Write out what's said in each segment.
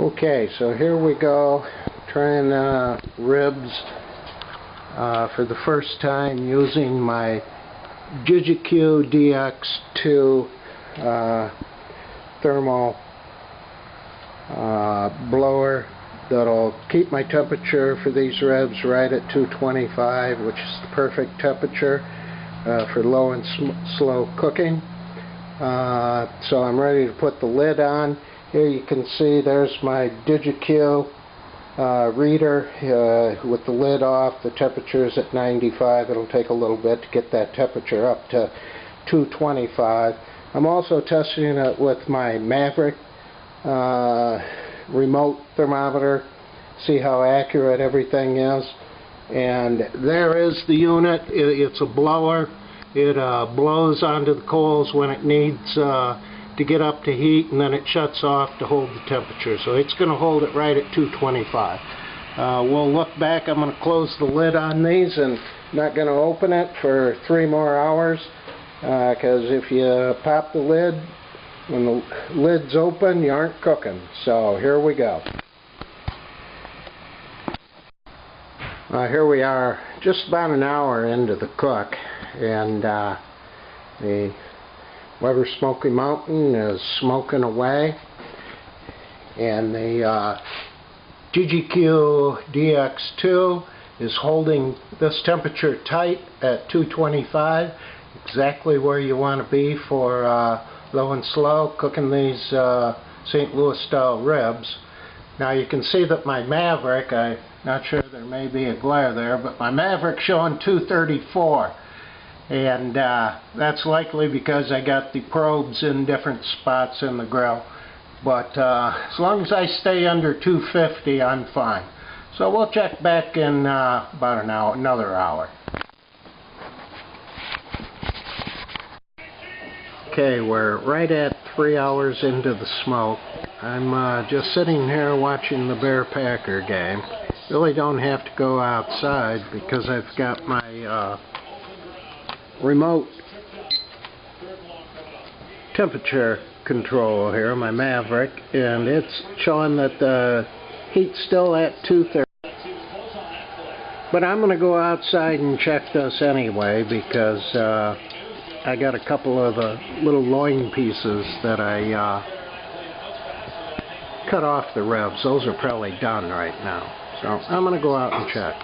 Okay, so here we go, trying ribs for the first time using my DigiQ DX2 thermal blower that'll keep my temperature for these ribs right at 225, which is the perfect temperature for low and slow cooking. So I'm ready to put the lid on. Here you can see there's my DigiQ reader with the lid off. The temperature is at 95. It'll take a little bit to get that temperature up to 225. I'm also testing it with my Maverick remote thermometer, see how accurate everything is. And there is the unit. It's a blower. It blows onto the coals when it needs to get up to heat, and then it shuts off to hold the temperature. So it's going to hold it right at 225. We'll look back. I'm going to close the lid on these and not going to open it for 3 more hours, because if you pop the lid, when the lid's open, you aren't cooking. So here we go. Here we are, just about an hour into the cook, and the Weber Smoky Mountain is smoking away, and the DigiQ DX2 is holding this temperature tight at 225, exactly where you want to be for low and slow cooking these St. Louis style ribs. Now you can see that my Maverick, I'm not sure, there may be a glare there, but my Maverick's showing 234. And that's likely because I got the probes in different spots in the grill. But as long as I stay under 250, I'm fine. So we'll check back in about another hour. Okay, we're right at 3 hours into the smoke. I'm just sitting here watching the Bear Packer game. Really don't have to go outside because I've got my remote temperature control here, my Maverick, and it's showing that the heat's still at 230. But I'm going to go outside and check this anyway, because I got a couple of the little loin pieces that I cut off the ribs. Those are probably done right now. So I'm going to go out and check.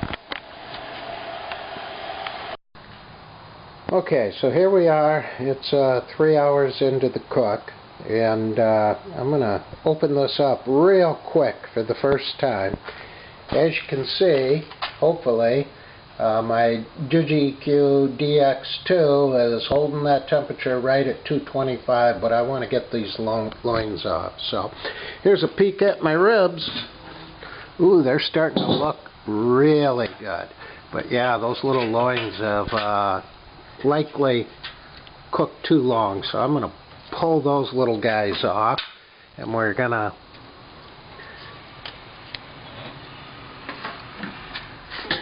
Okay, so here we are. It's 3 hours into the cook, and I'm going to open this up real quick for the first time. As you can see, hopefully, my DigiQ DX2 is holding that temperature right at 225, but I want to get these loins off. So here's a peek at my ribs. Ooh, they're starting to look really good. But yeah, those little loins have likely cooked too long, so I'm going to pull those little guys off, and we're going to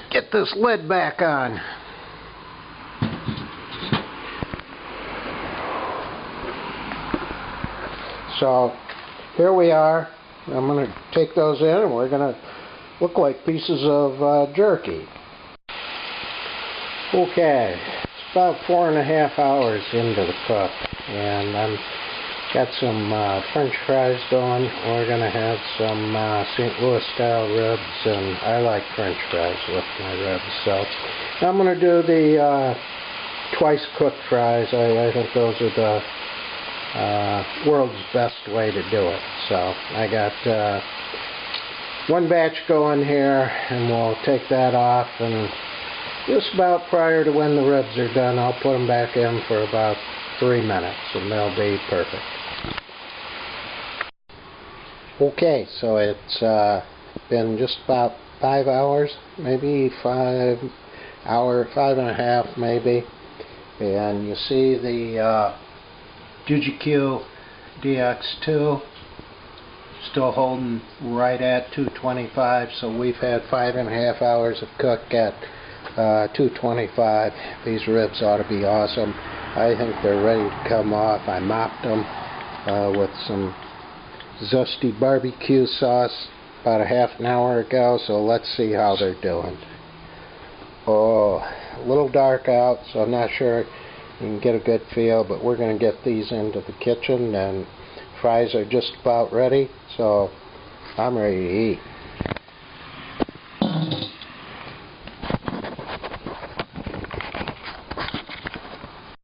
get this lid back on. So here we are. I'm going to take those in, and we're going to look like pieces of jerky. Okay, it's about 4.5 hours into the cook, and I've got some French fries going. We're going to have some St. Louis style ribs, and I like French fries with my ribs. So I'm going to do the twice cooked fries. I think those are the world's best way to do it. So I got one batch going here, and we'll take that off, and just about prior to when the ribs are done, I'll put them back in for about 3 minutes, and they'll be perfect. Okay, so it's been just about 5 hours, maybe 5 and a half maybe, and you see the DigiQ DX2 still holding right at 225, so we've had 5.5 hours of cook at 225. These ribs ought to be awesome. I think they're ready to come off. I mopped them with some zesty barbecue sauce about a half an hour ago, so let's see how they're doing. Oh, a little dark out, so I'm not sure you can get a good feel, but we're going to get these into the kitchen, and fries are just about ready, so I'm ready to eat.